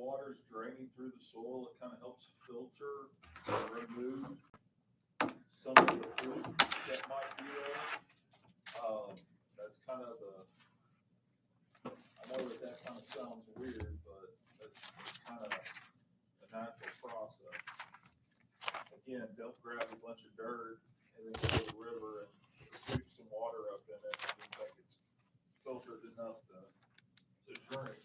water is draining through the soil, it kind of helps filter or remove some of the pollutants that might be there. That's kind of I know that kind of sounds weird, but that's kind of a natural process. Again, don't grab a bunch of dirt and then go to the river and sweep some water up in it until it's filtered enough to drink.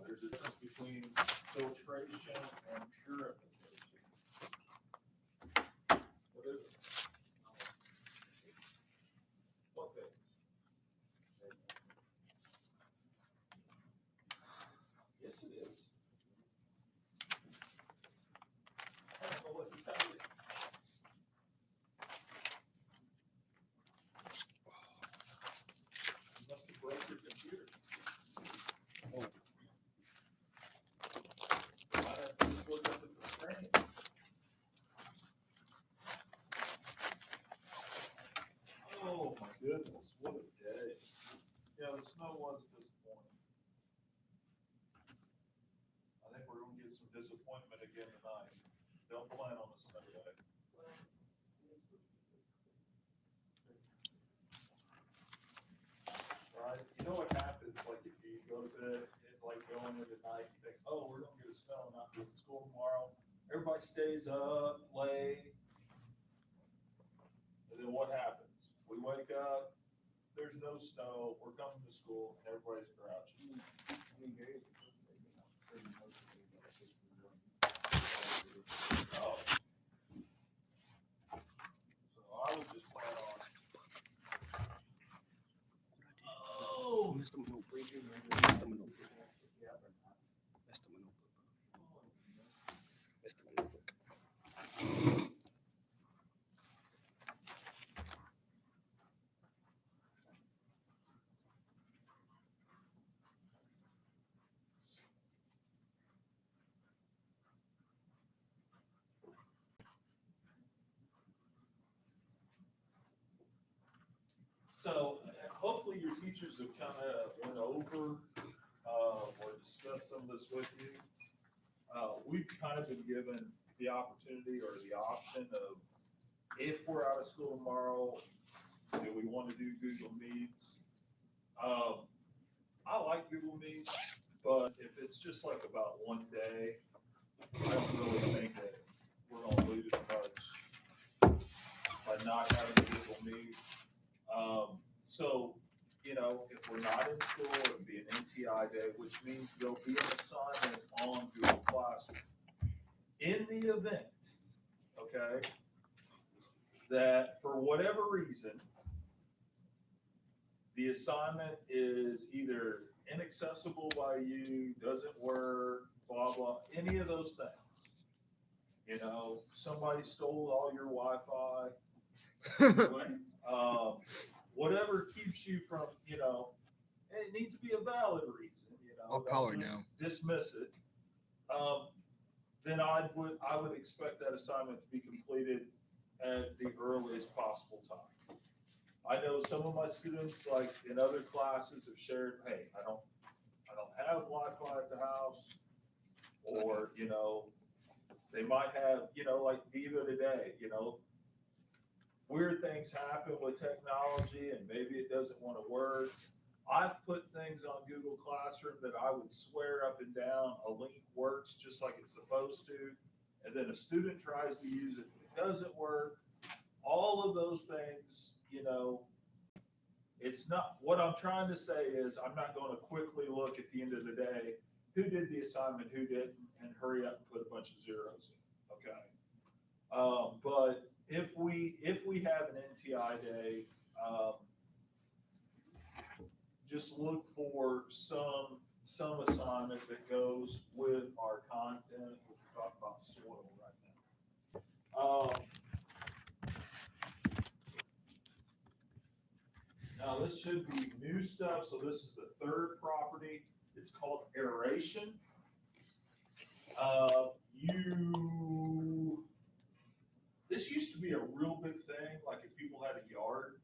There's a difference between filtration and purification. What is it? What thing? Yes, it is. I don't know what to tell you. You must have broke your computer. I have to just look up at the screen. Oh my goodness, what a day. Yeah, the snow was disappointing. I think we're gonna get some disappointment again tonight. Don't plan on a snow day. Right? You know what happens, like if you go to bed and like going into the night, you think, oh, we're gonna get a snow and not go to school tomorrow. Everybody stays up late. And then what happens? We wake up, there's no snow, we're coming to school, and everybody's grouchy. Oh. So I would just plan on. Oh. Mr. Manope. So hopefully your teachers have kind of went over or discussed some of this with you. We've kind of been given the opportunity or the option of if we're out of school tomorrow, do we want to do Google Meets? I like Google Meets, but if it's just like about one day, I don't really think that we're going to lose much by not having a Google Meet. So, you know, if we're not in school, it'll be an NTI day, which means there'll be an assignment on Google Classroom. In the event, okay, that for whatever reason, the assignment is either inaccessible by you, doesn't work, blah, blah, any of those things. You know, somebody stole all your Wi-Fi. Whatever keeps you from, you know, it needs to be a valid reason, you know. I'll call her just now. Dismiss it. Then I would expect that assignment to be completed at the earliest possible time. I know some of my students, like in other classes, have shared, hey, I don't have Wi-Fi at the house, or, you know, they might have, you know, like Diva today, you know, weird things happen with technology and maybe it doesn't want to work. I've put things on Google Classroom that I would swear up and down a link works just like it's supposed to, and then a student tries to use it, it doesn't work. All of those things, you know, it's not, what I'm trying to say is I'm not going to quickly look at the end of the day, who did the assignment, who didn't, and hurry up and put a bunch of zeros in, okay? But if we have an NTI day, just look for some assignment that goes with our content. We'll talk about soil right now. Now this should be new stuff. So this is the third property. It's called aeration. This used to be a real big thing. Like if people had a yard,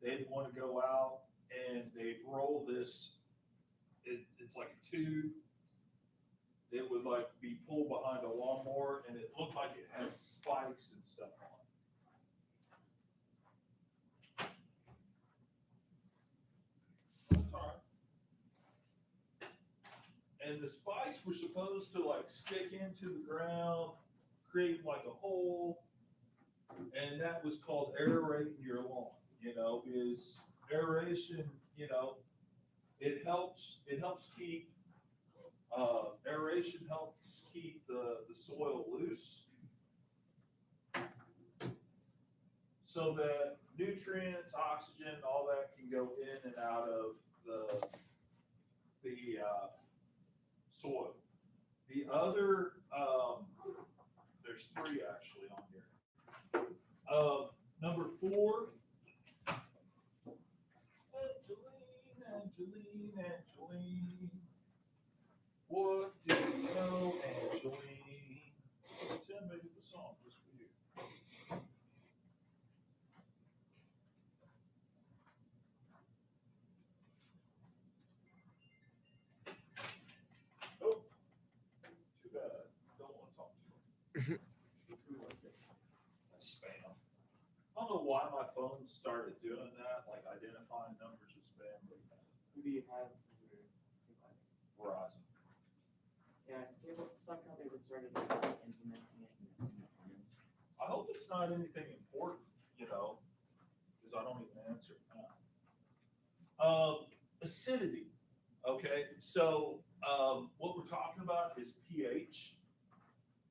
they'd want to go out and they'd roll this. It's like a tube, it would like be pulled behind a lawnmower and it looked like it had spikes and stuff on it. That's all right. And the spikes were supposed to like stick into the ground, create like a hole, and that was called aerating your lawn, because aeration, it helps keep, aeration helps keep the soil loose so that nutrients, oxygen, all that can go in and out of the soil. The other, there's three actually on here. Number 4, Angeline, what do you know, Angeline? Sam made the song just for you. Oh, too bad. Don't want to talk to you. Who was it? Spam. I don't know why my phone started doing that, like identifying numbers as spam. Who do you have for your provider? Verizon. Yeah, it looks like how they were started implementing it in the plans. I hope it's not anything important, because I don't even answer it now. Acidity. Okay, so what we're talking about is pH.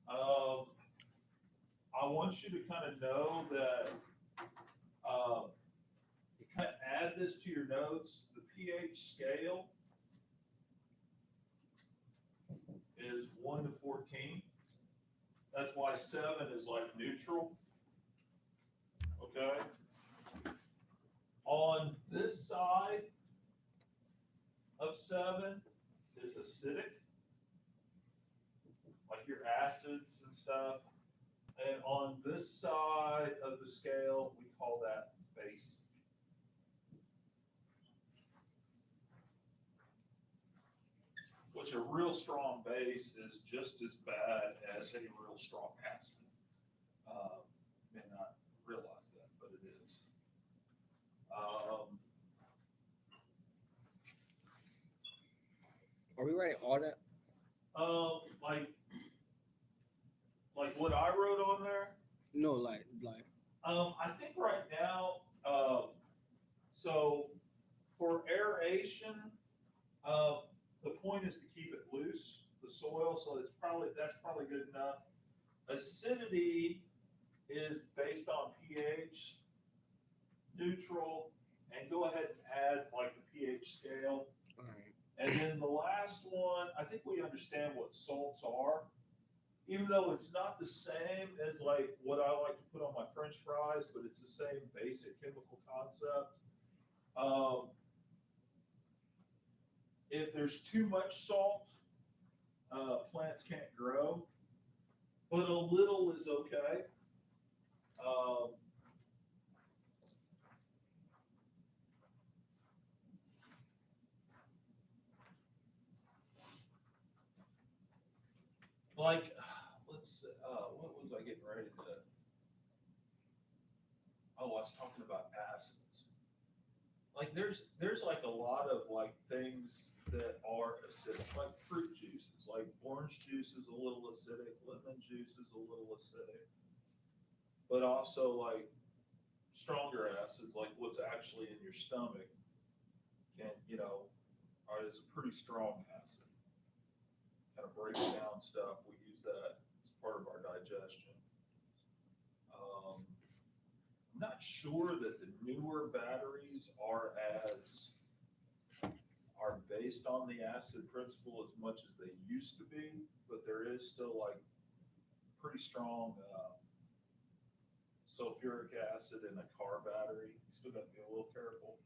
I want you to kind of know that, kind of add this to your notes. The pH scale is 1 to 14. That's why 7 is like neutral. Okay. On this side of 7 is acidic, like your acids and stuff. And on this side of the scale, we call that basic. Which a real strong base is just as bad as a real strong acid. May not realize that, but it is. Are we writing all that? Like what I wrote on there. No, like. I think right now, so for aeration, the point is to keep it loose, the soil. So that's probably good enough. Acidity is based on pH, neutral, and go ahead and add like the pH scale. And then the last one, I think we understand what salts are, even though it's not the same as like what I like to put on my French fries, but it's the same basic chemical concept. If there's too much salt, plants can't grow, but a little is okay. Like, let's see, what was I getting ready to? Oh, I was talking about acids. Like there's like a lot of like things that are acidic, like fruit juices, like orange juice is a little acidic, lemon juice is a little acidic, but also like stronger acids, like what's actually in your stomach can, is a pretty strong acid. Kind of breaks down stuff. We use that as part of our digestion. I'm not sure that the newer batteries are based on the acid principle as much as they used to be, but there is still like pretty strong sulfuric acid in a car battery. You still got to be a little careful.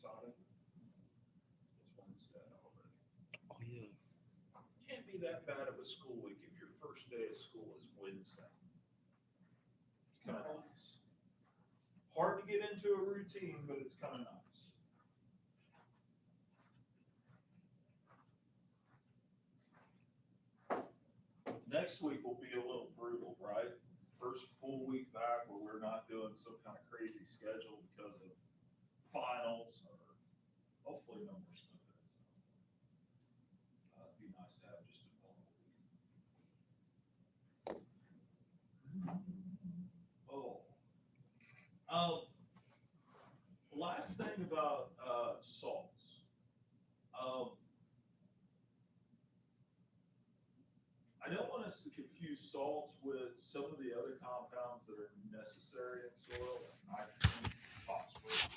excited? It's Wednesday already. Oh yeah. Can't be that bad of a school week if your first day of school is Wednesday. It's kind of nice. Hard to get into a routine, but it's kind of nice. Next week will be a little brutal, right? First full week back where we're not doing some kind of crazy schedule because of finals or hopefully no more snow days. It'd be nice to have just a normal week. Last thing about salts. I don't want us to confuse salts with some of the other compounds that are necessary in soil, like nitrogen, phosphorus.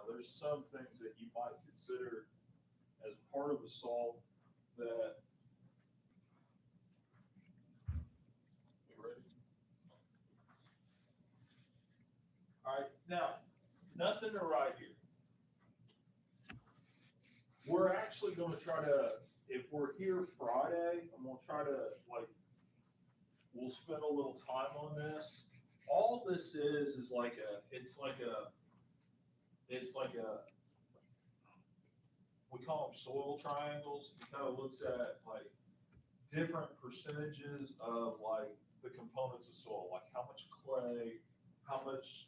There's some things that you might consider as part of a salt that. You ready? All right, now, nothing to write here. We're actually going to try to, if we're here Friday, I'm going to try to, we'll spend a little time on this. All this is we call them soil triangles. It kind of looks at different percentages of the components of soil, like how much clay, how much,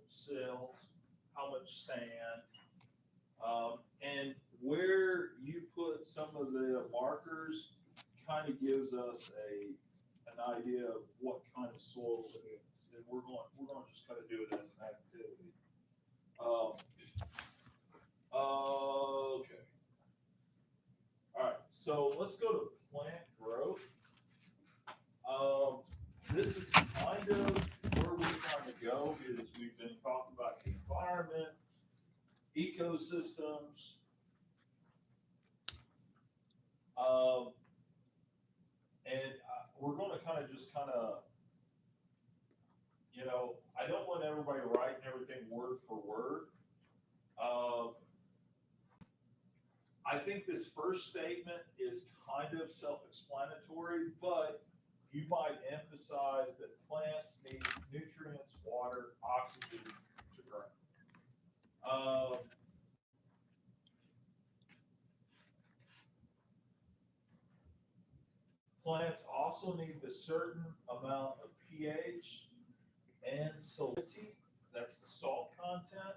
silts, how much sand, and where you put some of the markers kind of gives us an idea of what kind of soil it is. And we're going to just kind of do it as an activity. Okay. All right. So let's go to plant growth. This is kind of where we're trying to go because we've been talking about the environment, ecosystems. And we're going to kind of, I don't want everybody writing everything word for word. I think this first statement is kind of self-explanatory, but you might emphasize that plants need nutrients, water, oxygen to grow. Plants also need a certain amount of pH and salinity. That's the salt content.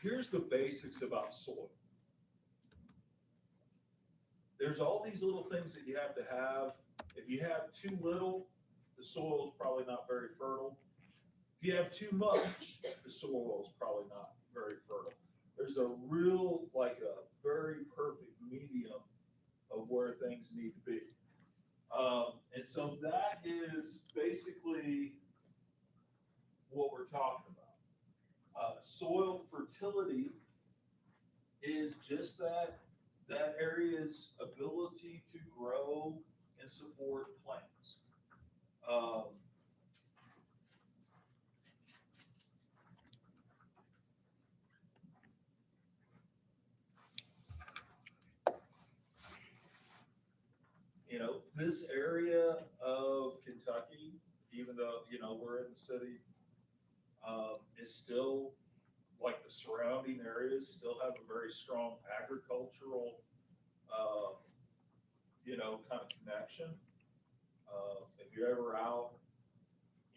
Here's the basics about soil. There's all these little things that you have to have. If you have too little, the soil is probably not very fertile. If you have too much, the soil is probably not very fertile. There's a very perfect medium of where things need to be. And so that is basically what we're talking about. Soil fertility is just that area's ability to grow and support plants. This area of Kentucky, even though, we're in the city, is still the surrounding areas still have a very strong agricultural, kind of connection. If you're ever out,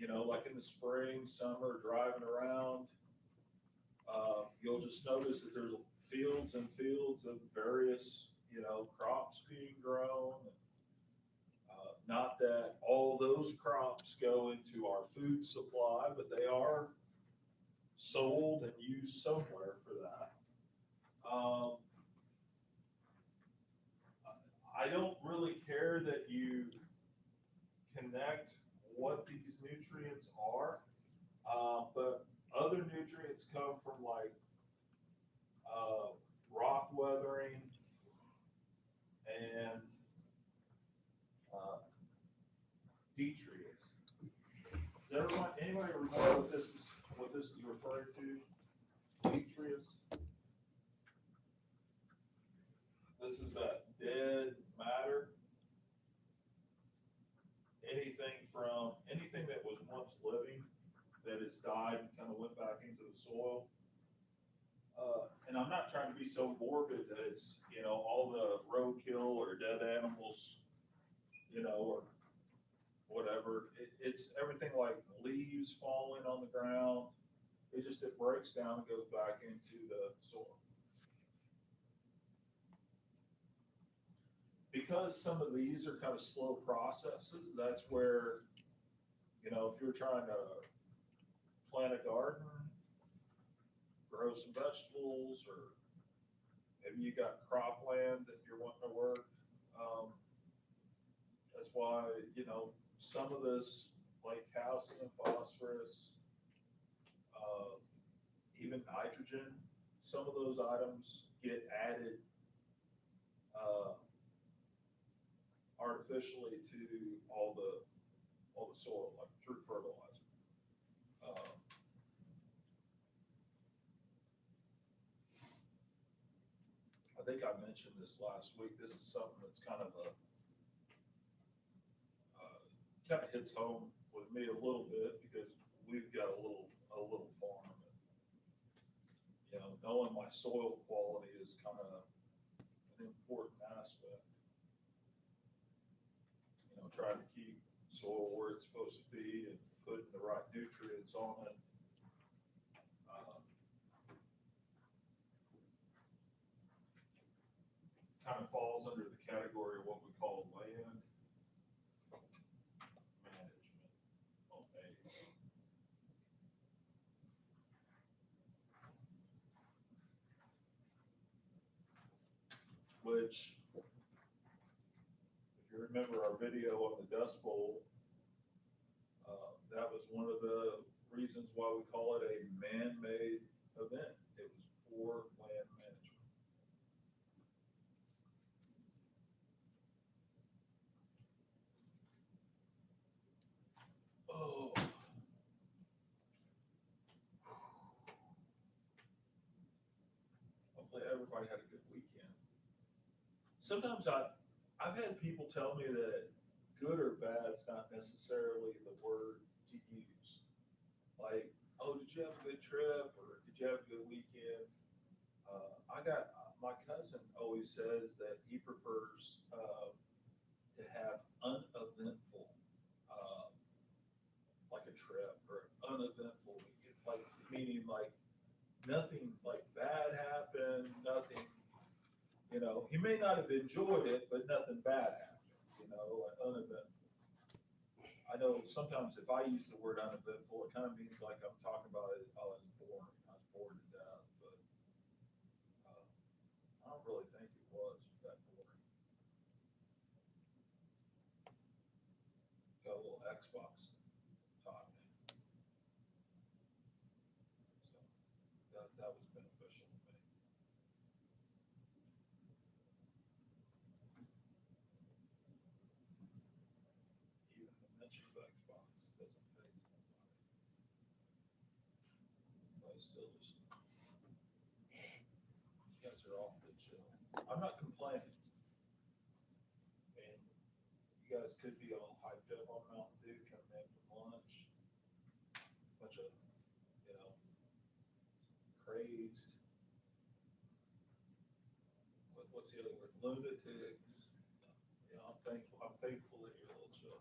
in the spring, summer, driving around, you'll just notice that there's fields and fields of various, crops being grown. Not that all those crops go into our food supply, but they are sold and used somewhere for that. I don't really care that you connect what these nutrients are, but other nutrients come from rock weathering and detritus. what this is referring to, Demetrius. This is that dead matter. Anything that was once living that has died and kind of went back into the soil. And I'm not trying to be so morbid that it's, all the roadkill or dead animals, or whatever. It's everything like leaves falling on the ground. It breaks down and goes back into the soil. Because some of these are kind of slow processes, that's where, if you're trying to plant a garden, grow some vegetables, or maybe you got cropland that you're wanting to work, that's why, some of this, like calcium, phosphorus, even nitrogen, some of those items get added artificially to all the soil, like through fertilizer. I think I mentioned this last week. This is something that's kind of hits home with me a little bit because we've got a little farm. And, knowing my soil quality is kind of an important aspect. Trying to keep soil where it's supposed to be and putting the right nutrients on it. Kind of falls under the category of what we call land management. Okay. Which, if you remember our video on the Dust Bowl, that was one of the reasons why we call it a man-made event. It was poor land management. Oh. Hopefully everybody had a good weekend. Sometimes I've had people tell me that good or bad is not necessarily the word to use. Like, oh, did you have a good trip, or did you have a good weekend? My cousin always says that he prefers to have uneventful, like a trip, or uneventful weekend, like meaning like nothing like bad happened, nothing. He may not have enjoyed it, but nothing bad happened. Like uneventful. I know sometimes if I use the word uneventful, it kind of means like I'm talking about it. Oh, it's boring. I was bored to death, but I don't really think it was that boring. Got a little Xbox time in, so that was beneficial to me. Even the mention of Xbox doesn't phase nobody. I still just, you guys are awfully chill. I'm not complaining. And you guys could be all hyped up on Mountain Dew coming in from lunch. Bunch of, crazed. What's the other word? Lunatics. I'm thankful that you're a little chill.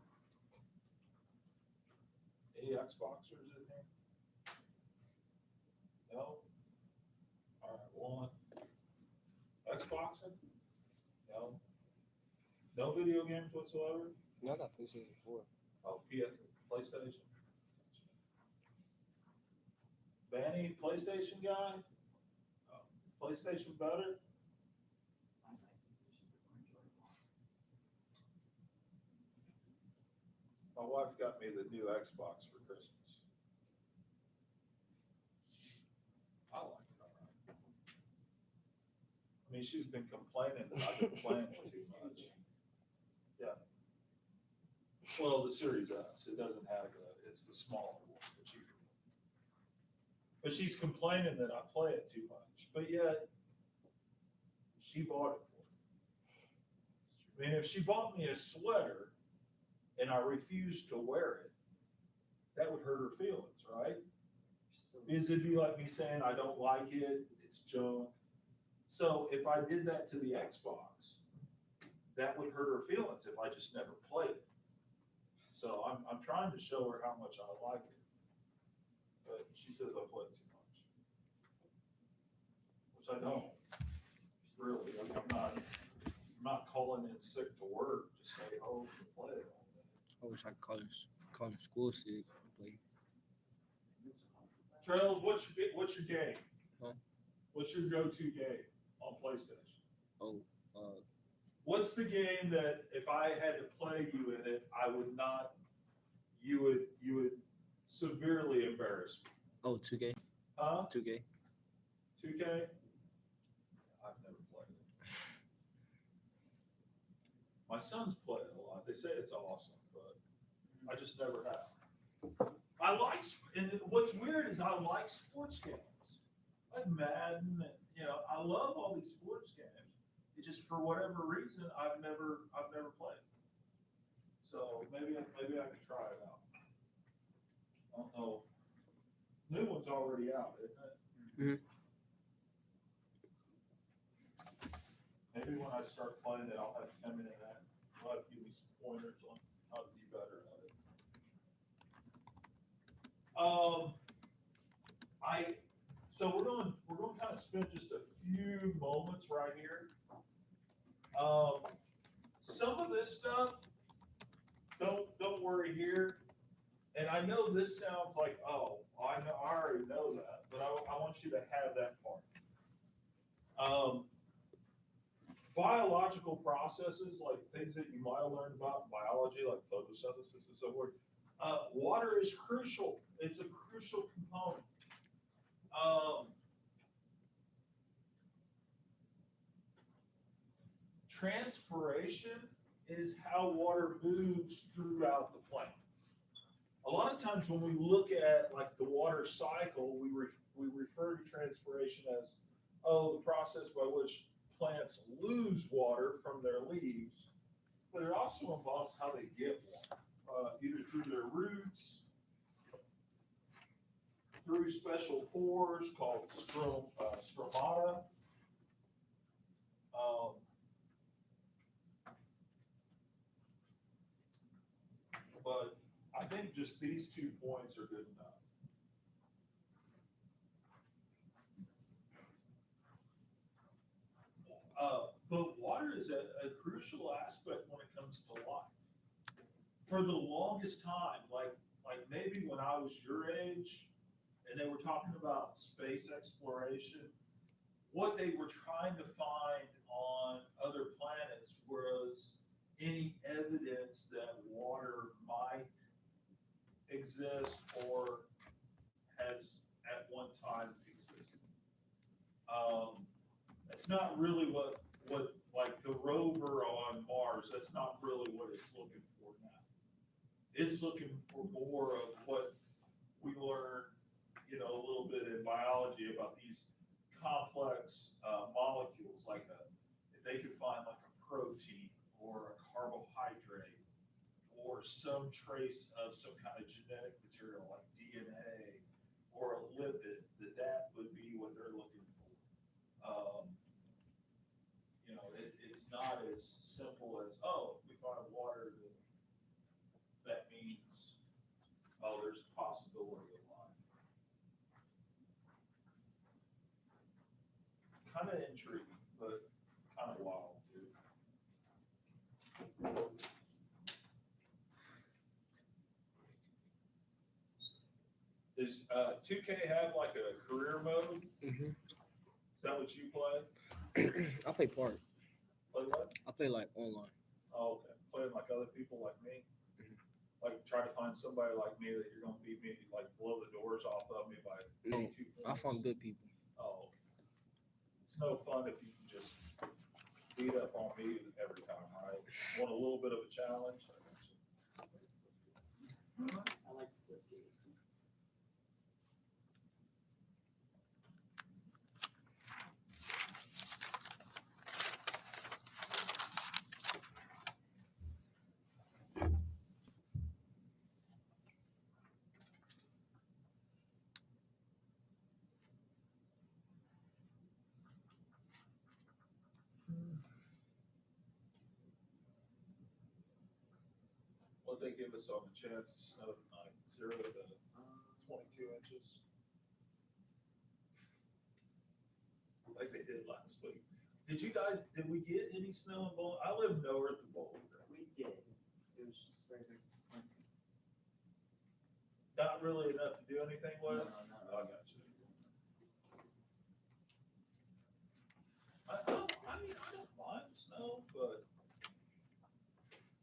Any Xboxers in here? No? All right, one. Xboxing? No? No video games whatsoever? No, I got PlayStation 4. Oh, PlayStation. Banny, PlayStation guy? Oh, PlayStation better? I like PlayStation, but more enjoyable. My wife got me the new Xbox for Christmas. I like it, all right. I mean, she's been complaining that I've been playing it too much. Yeah. Well, the Series S, it doesn't have it's the smaller one, the cheaper one. But she's complaining that I play it too much, but yet she bought it for me. I mean, if she bought me a sweater and I refused to wear it, that would hurt her feelings, right? Because it'd be like me saying, I don't like it, it's junk. So if I did that to the Xbox, that would hurt her feelings if I just never played it. So I'm trying to show her how much I like it. But she says I play too much. Which I don't, really. I'm not calling in sick to work to stay home and play it all day. I wish I could call in school sick and play. Trails, what's your game? Huh? What's your go-to game on PlayStation? Oh, What's the game that if I had to play you in it, I would not, you would severely embarrass me? oh, 2K, Huh? 2K. 2K? I've never played it. My sons play it a lot. They say it's awesome, but I just never have. I like, and what's weird is I like sports games. Like Madden, and, I love all these sports games. It just, for whatever reason, I've never played. So maybe I can try it out. I don't know. New one's already out, isn't it? Mhm. Maybe when I start playing it, I'll have to come in and you'll have to give me some pointers on how to be better at it. So we're going to kind of spend just a few moments right here. Some of this stuff, don't worry here. And I know this sounds like, oh, I already know that, but I want you to have that part. Biological processes, like things that you might have learned about in biology, like photosynthesis and so forth. Water is crucial. It's a crucial component. Transpiration is how water moves throughout the plant. A lot of times when we look at like the water cycle, we refer to transpiration as, the process by which plants lose water from their leaves, but it also involves how they get water, either through their roots, through special pores called stromata. But I think just these 2 points are good enough. But water is a crucial aspect when it comes to life. For the longest time, like maybe when I was your age, and they were talking about space exploration, what they were trying to find on other planets was any evidence that water might exist or has at one time existed. That's not really what like the rover on Mars, that's not really what it's looking for now. It's looking for more of what we learned, a little bit in biology about these complex molecules, like if they could find like a protein or a carbohydrate or some trace of some kind of genetic material like DNA or a lipid, that would be what they're looking for. It's not as simple as, if we find water, then that means, there's a possibility of life. Kind of intriguing, but kind of wild too. Does 2K have like a career mode? Mhm. Is that what you play? I play part. Play what? I play like online. Oh, okay. Playing like other people like me? Mhm. Like try to find somebody like me that you're gonna beat me, like blow the doors off of me by No, 82 points. I found good people. Oh, okay. It's no fun if you can just beat up on me every time, right? Want a little bit of a challenge? I like split. What they give us on the chance of snow tonight, 0 to Um, 22 inches. Like they did last week. Did we get any snow in Boulder? I live north of Boulder. we did. It was just very, very disappointing. Not really enough to do anything No, with. not I really. got you. I don't mind snow, but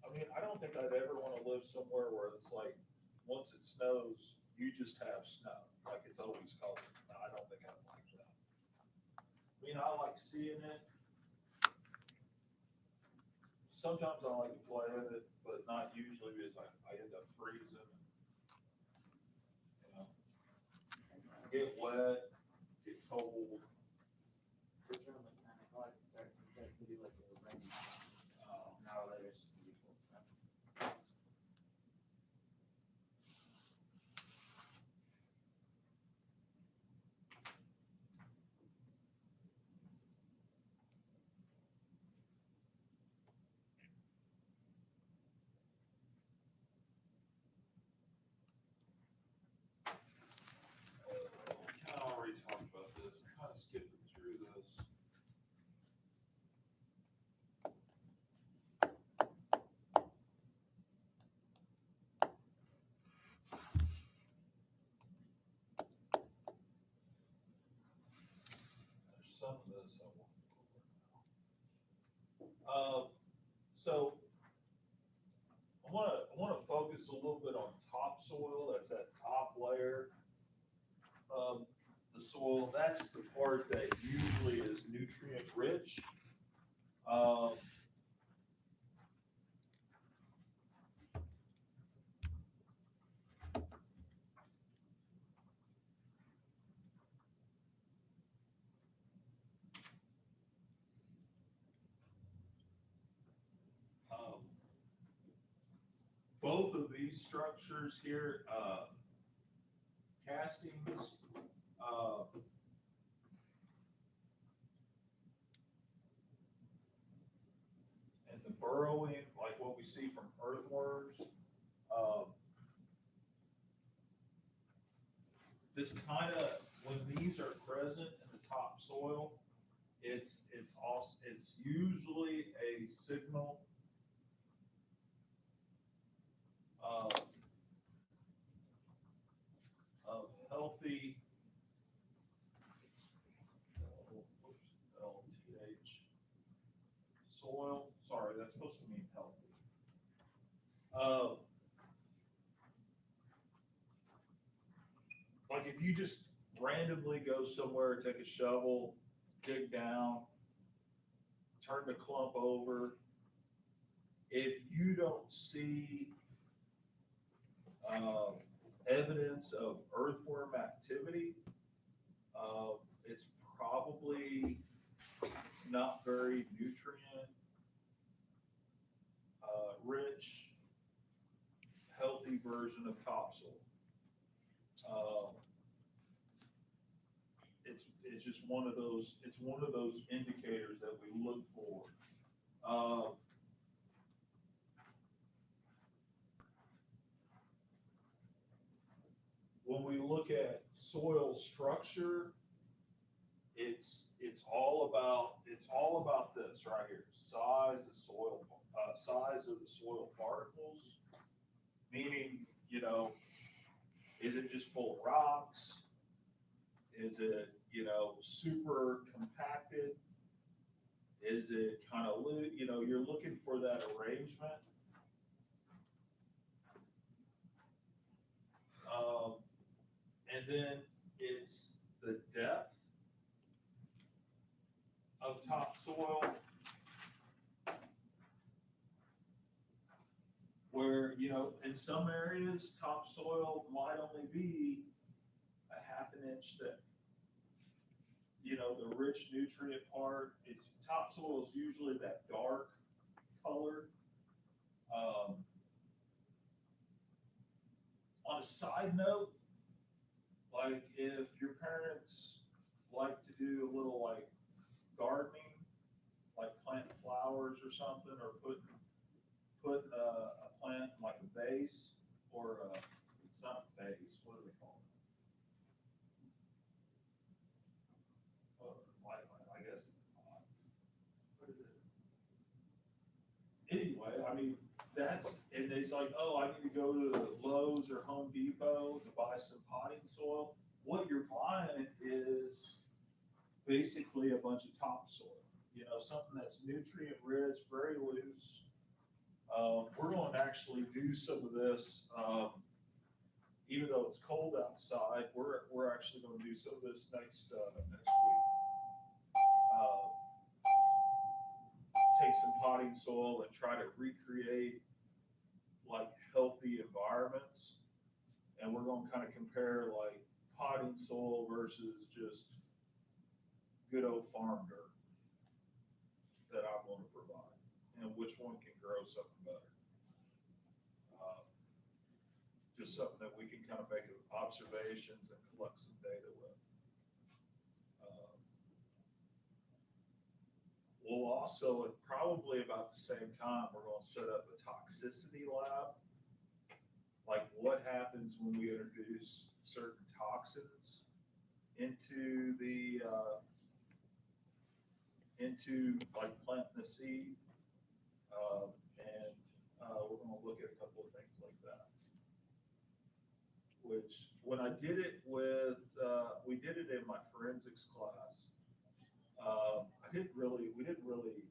I mean, I don't think I'd ever want to live somewhere where it's like, once it snows, you just have snow, like it's always covered. No, I don't think I'd like that. I mean, I like seeing it. Sometimes I like to play with it, but not usually because I end up freezing. You know, get wet, get cold. It's around like 9 o'clock, it starts to be like a rainy. An hour later, it's just gonna be full snow. Kind of already talked about this, kind of skipping through this. There's some of this I want to go over now. So I want to focus a little bit on topsoil. That's that top layer of the soil. That's the part that usually is nutrient rich. Um, Both of these structures here, castings, and the burrowing, like what we see from earthworms, this kind of, when these are present in the topsoil, it's usually a signal of healthy, LTH, soil, sorry, that's supposed to mean healthy. Like if you just randomly go somewhere, take a shovel, dig down, turn the clump over, if you don't see evidence of earthworm activity, it's probably not very nutrient rich, healthy version of topsoil. It's just one of those indicators that we look for. When we look at soil structure, it's all about this right here, size of the soil particles, meaning, is it just full of rocks? Is it, super compacted? Is it kind of you're looking for that arrangement. And then it's the depth of topsoil, where, in some areas, topsoil might only be a half an inch thick. The rich nutrient part, topsoil is usually that dark color. On a side note, like if your parents like to do a little like gardening, like planting flowers or something, or putting a plant like a and it's like, oh, I need to go to Lowe's or Home Depot to buy some potting soil. What you're buying is basically a bunch of topsoil, something that's nutrient rich, very loose. We're going to actually do some of this, even though it's cold outside, we're actually going to do some of this next week. Take some potting soil and try to recreate like healthy environments. And we're going to kind of compare like potting soil versus just good old farm dirt that I'm going to provide, and which one can grow something better. Just something that we can kind of make observations and collect some data with. We'll also, at probably about the same time, we're going to set up a toxicity lab. Like what happens when we introduce certain toxins into into like planting a seed. We're going to look at a couple of things like that. Which, when I did it with, we did it in my forensics class. We didn't really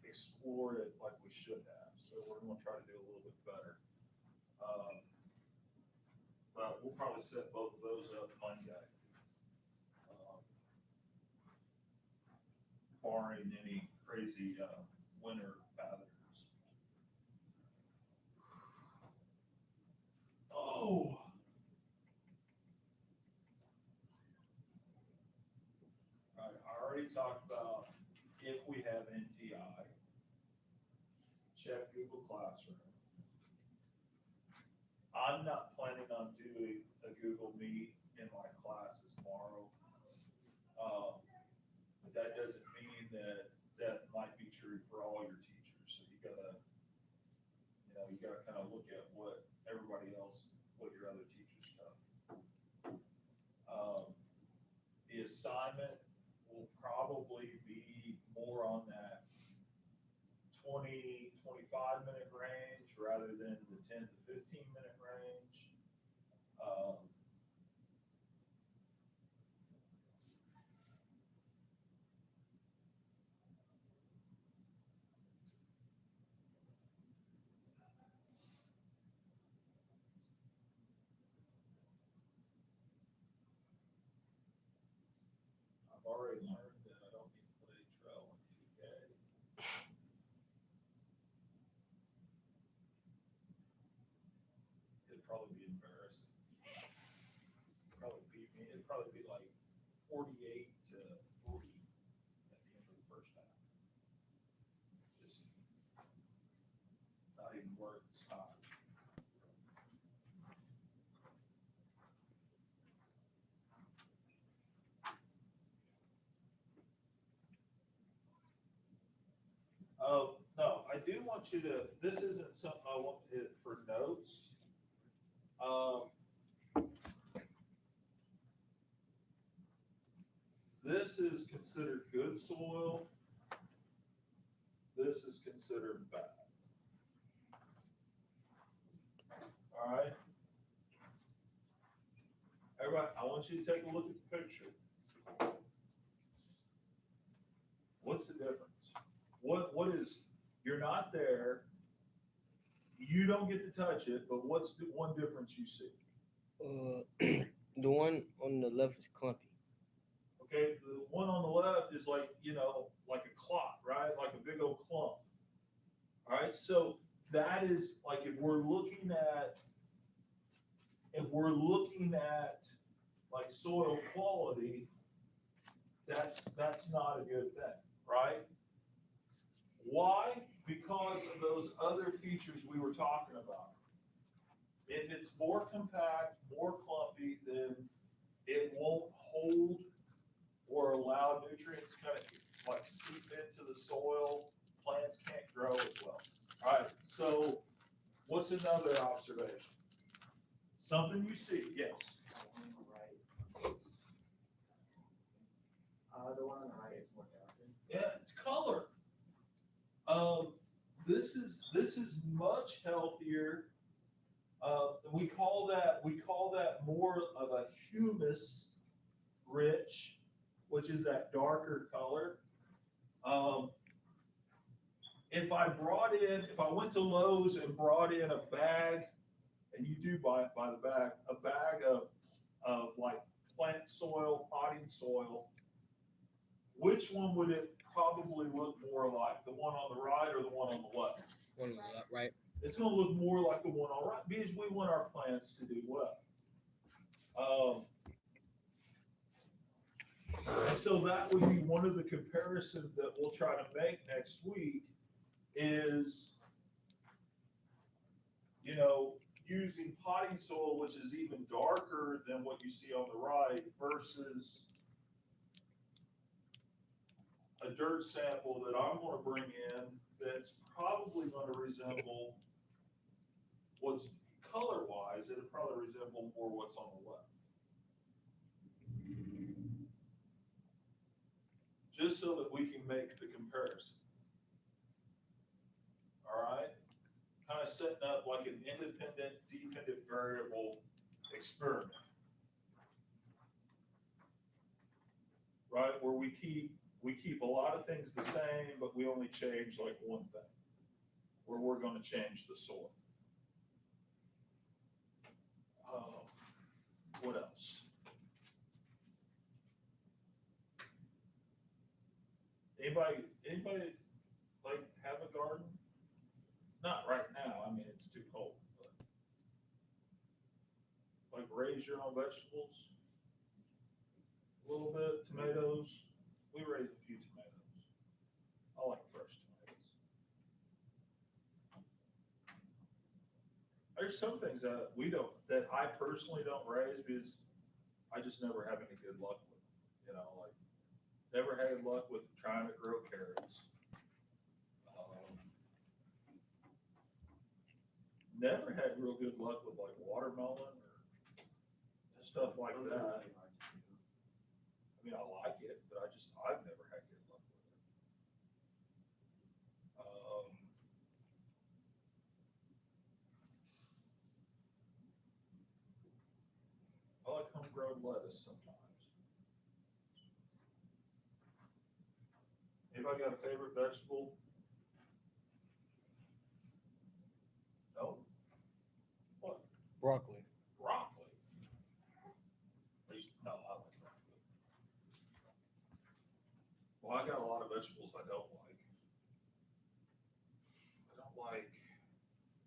explore it like we should have. So we're going to try to do a little bit better. But we'll probably set both of those up Monday. Barring any crazy winter patterns. Oh. All right, I already talked about if we have NTI, check Google Classroom. I'm not planning on doing a Google Meet in my classes tomorrow. But that doesn't mean that might be true for all your teachers. So you gotta kind of look at what everybody else, what your other teachers tell you. The assignment will probably be more on that 20, 25-minute range rather than the 10 to 15-minute range. I've already learned that I don't need to play trail on 2K. It'd probably be embarrassing. Probably beat me. It'd probably be like 48 to 40 at the end of the first half. Just not even worth the time. No, I do want you to, this isn't something I want it for notes. This is considered good soil. This is considered bad. All right. Everybody, I want you to take a look at the picture. What's the difference? What is, you're not there, you don't get to touch it, but what's the one difference you see? The one on the left is clumpy. Okay, the one on the left is like, like a clot, right? Like a big old clump. All right, so that is like if we're looking at like soil quality, that's not a good thing, right? Why? Because of those other features we were talking about. If it's more compact, more clumpy, then it won't hold or allow nutrients to kind of like seep into the soil. Plants can't grow as well. All right, so what's another observation? Something you see, yes. The one on the right is more darker. Yeah, it's color. This is much much healthier. We call that more of a humus rich, which is that darker color. If I went to Lowe's and brought in a bag, and you do buy it by the bag, a bag of like plant soil, potting soil, which one would it probably look more like? The one on the right or the one on the left? One on the left, right? It's gonna look more like the one on the right because we want our plants to do well. And so that would be one of the comparisons that we'll try to make next week is, using potting soil, which is even darker than what you see on the right, versus a dirt sample that I'm gonna bring in that's probably gonna resemble what's color-wise, it'll probably resemble more what's on the left. Just so that we can make the comparison. All right? Kind of setting up like an independent, dependent variable experiment. Right? Where we keep a lot of things the same, but we only change like one thing. Where we're going to change the soil. What else? Anybody like have a garden? Not right now. I mean, it's too cold. But like raise your own vegetables. A little bit tomatoes. We raise a few tomatoes. I like fresh tomatoes. There's some things that that I personally don't raise because I just never have any good luck with them. Like never had luck with trying to grow carrots. Never had real good luck with like watermelon or stuff like Those are that. really hard to do. I mean, I like it, but I've never had good luck with it. I like homegrown lettuce sometimes. Anybody got a favorite vegetable? No? What? Broccoli. Broccoli. At least, no, I like broccoli. Well, I got a lot of vegetables I don't like.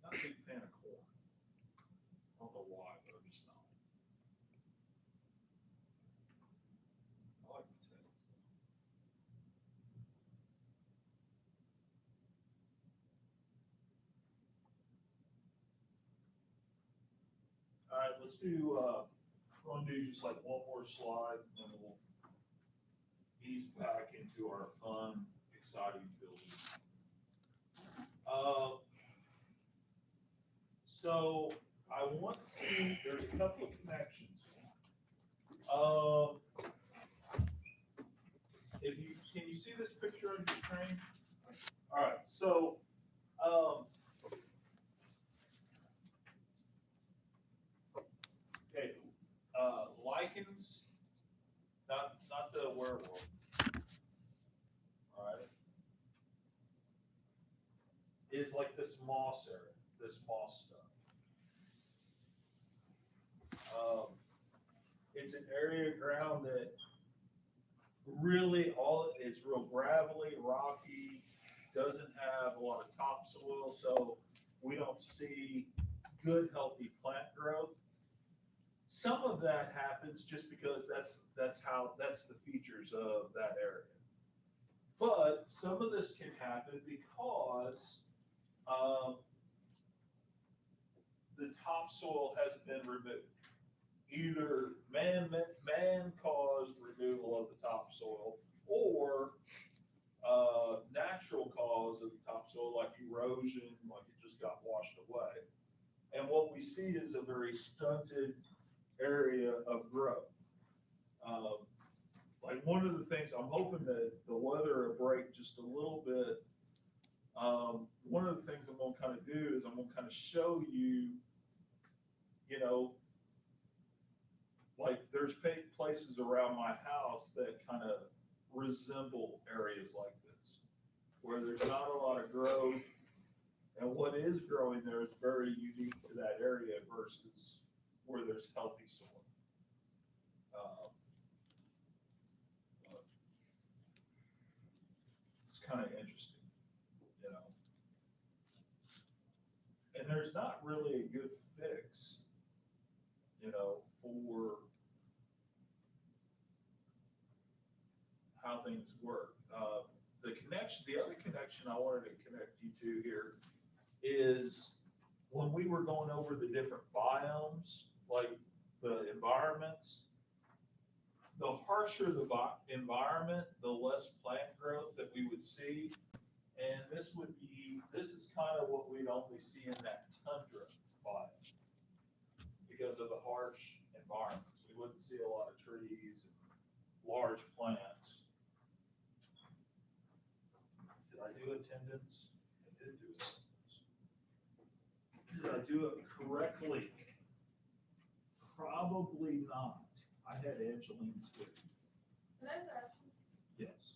Not a big fan of corn. I don't know why, but I'm just not. I like potatoes. All right, let's do, we're gonna do just like one more slide and then we'll ease back into our fun, exciting building. So I want to, there's a couple of connections. Can you see this picture on your screen? All right, so, okay, lichens, not the werewolf. All right. Is like this moss area, this moss stuff. It's an area of ground that really it's real gravelly, rocky, doesn't have a lot of topsoil, so we don't see good, healthy plant growth. Some of that happens just because that's the features of that area. But some of this can happen because the topsoil has been removed. Either man-caused removal of the topsoil or natural cause of the topsoil, like erosion, like it just got washed away. And what we see is a very stunted area of growth. Like one of the things I'm hoping that the weather will break just a little bit One of the things I'm gonna kind of do is I'm gonna kind of show you, you know, like there's places around my house that kind of resemble areas like this, where there's not a lot of growth, and what is growing there is very unique to that area versus where there's healthy soil. But it's kind of interesting, you know. And there's not really a good fix, you know, for how things work. The other connection I wanted to connect you to here is when we were going over the different biomes, like the environments, the harsher the environment, the less plant growth that we would see. And this is kind of what we'd only see in that tundra biome because of the harsh environments. We wouldn't see a lot of trees and large plants. Did I do attendance? I did do attendance. Did I do it correctly? Probably not. I had Angeline skip. Can I just ask you, Yes.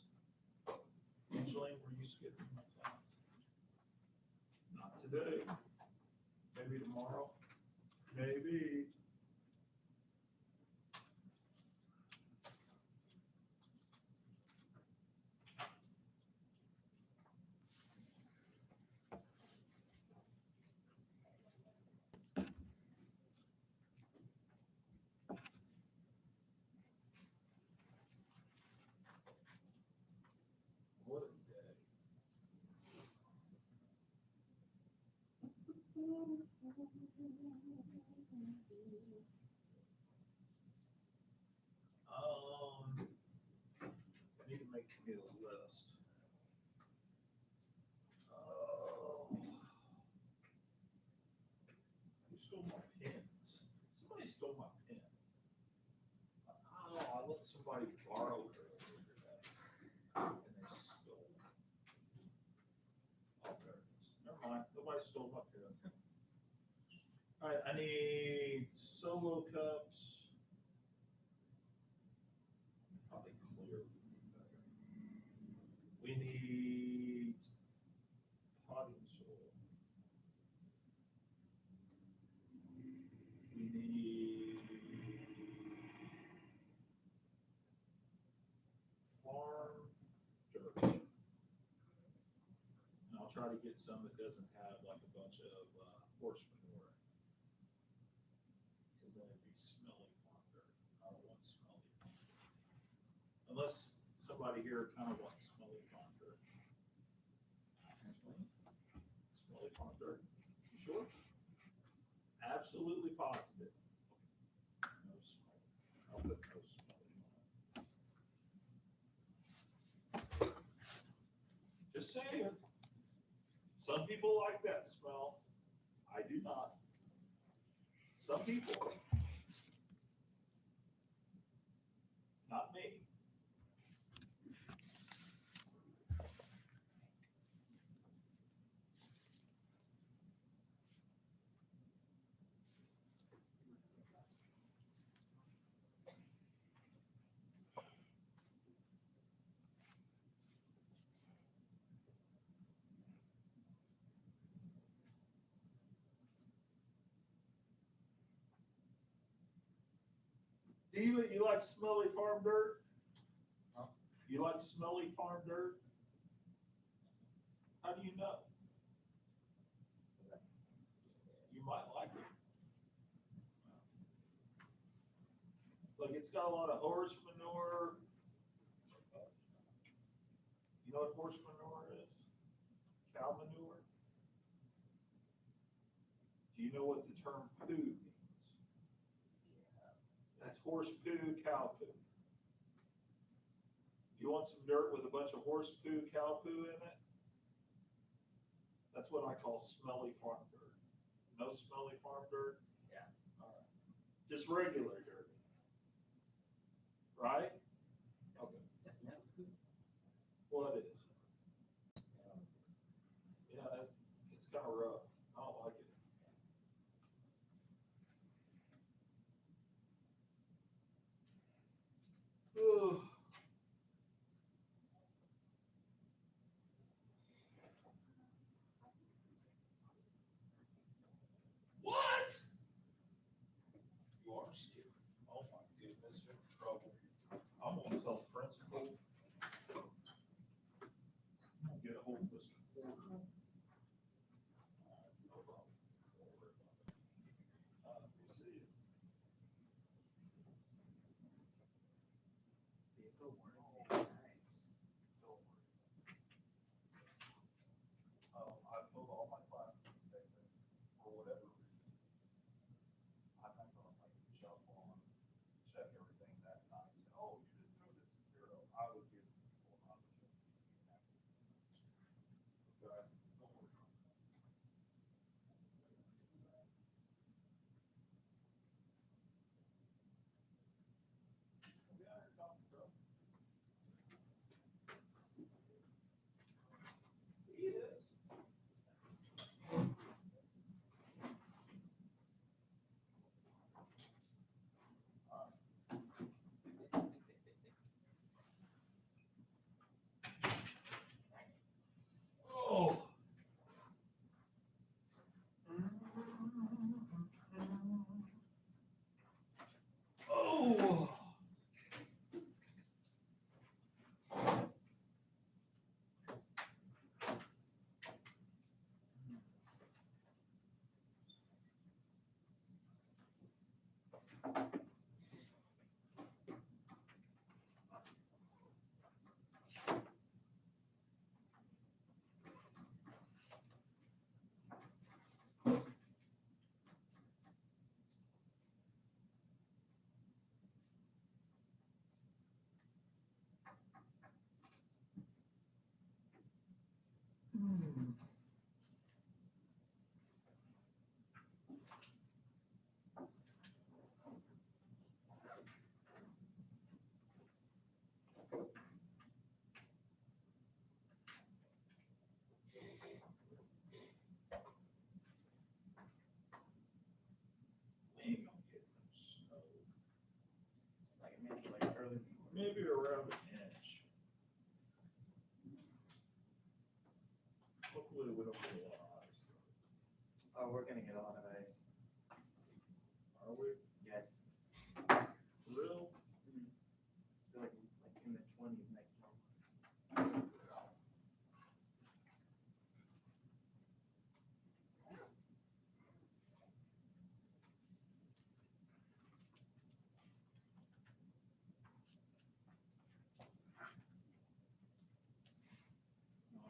Angeline, were you skipping my class? Not today. Maybe tomorrow. Maybe. What a day. I need to make me a list. Who stole my pens? Somebody stole my pen. Oh, I let somebody borrow it earlier today. And they stole it. Oh, there it is. Never mind, nobody stole my pen. All right, I need solo cups. Probably clear would be better. We need potting soil. We need farm dirt. And I'll try to get some that doesn't have like a bunch of horse manure. Because then it'd be smelly farm dirt. I don't want smelly farm dirt. Unless somebody here kind of wants smelly farm dirt. Smelly farm dirt. You sure? Absolutely positive. No smelly. I'll put no smelly on it. Just saying. Some people like that smell. I do not. Some people. Not me. Diva, you like smelly farm dirt? Huh? You like smelly farm dirt? How do you know? You might like it. Look, it's got a lot of horse manure. You know what horse manure is? Cow manure? Do you know what the term poo means? That's horse poo, cow poo. You want some dirt with a bunch of horse poo, cow poo in it? That's what I call smelly farm dirt. No smelly farm dirt? Yeah. All right. Just regular dirt. Right? Okay. Yes, ma'am. Well, it is. Go morning, nice. Don't worry. I told all my classes the same thing, for whatever reason. I'm not gonna like jump on, check everything that night, and, oh, you didn't throw this to zero. I would give people an opportunity to be happy. Okay, don't worry. Yeah, it's not so. He is. Oh. Oh. We ain't gonna get no snow. Like it makes it like early. Maybe around an inch. Hopefully we don't get a lot of ice. Oh, we're gonna get a lot of ice. Are we? Yes. Real? It's like in the 20s next month.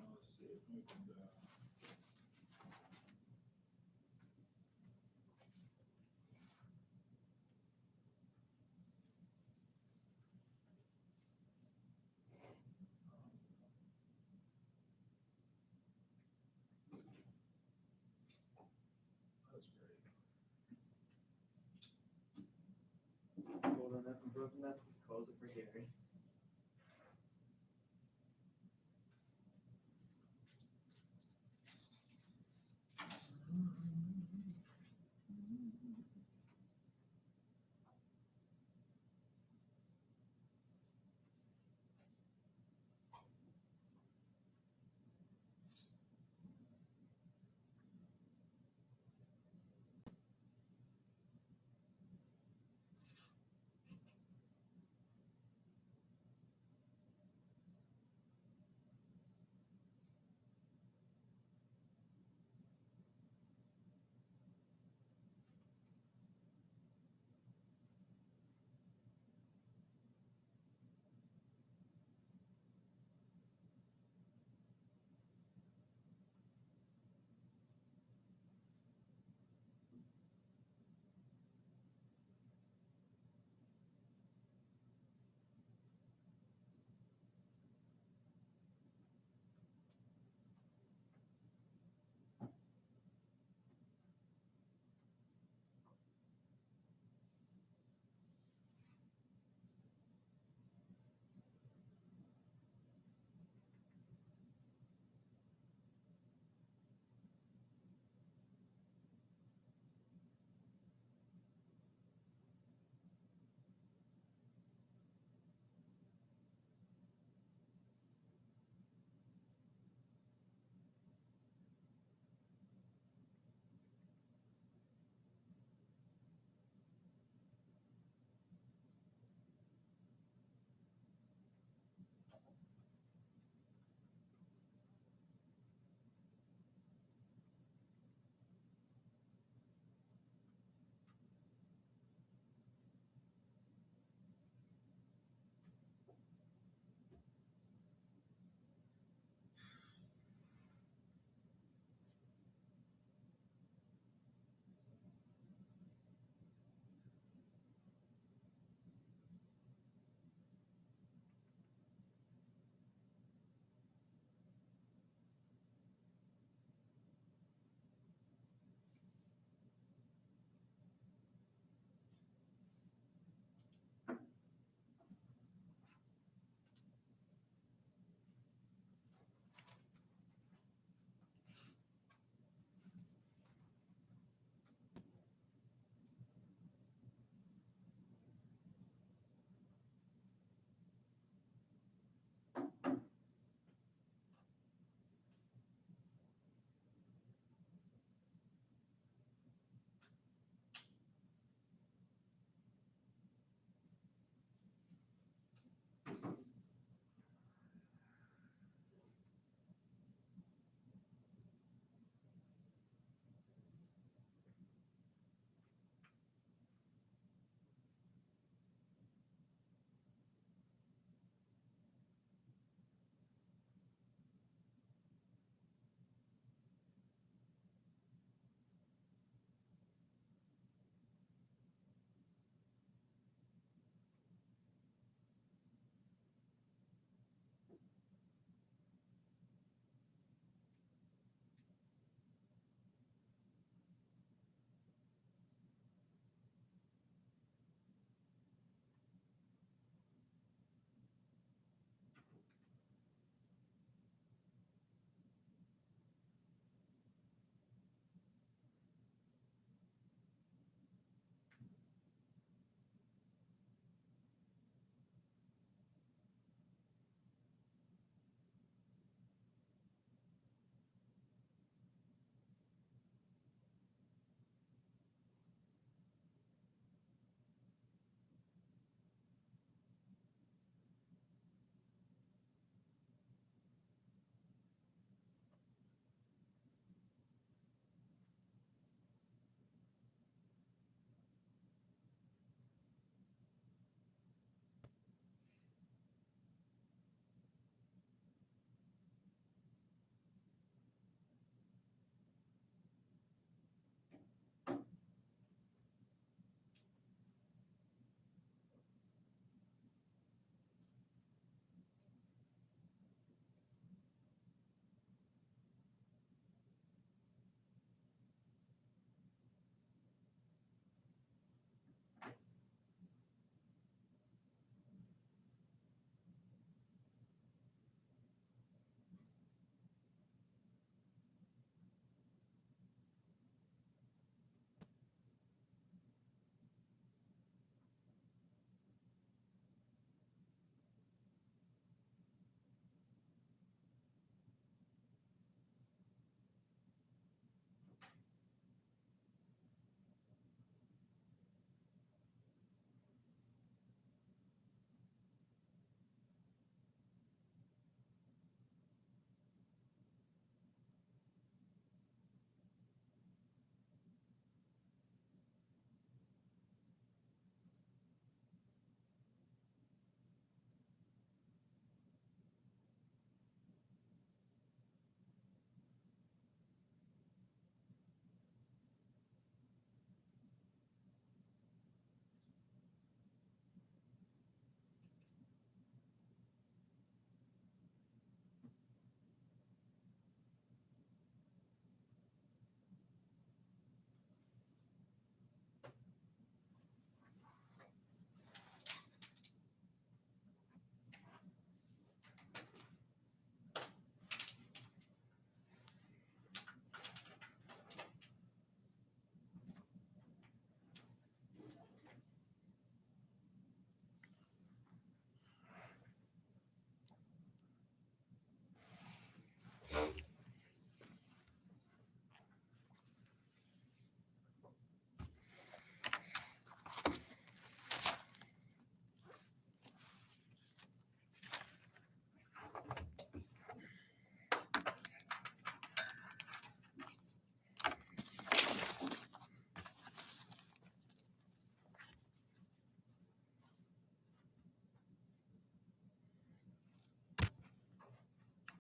Let's see if we can, that's great. Cold enough and frozen enough to close it for Gary.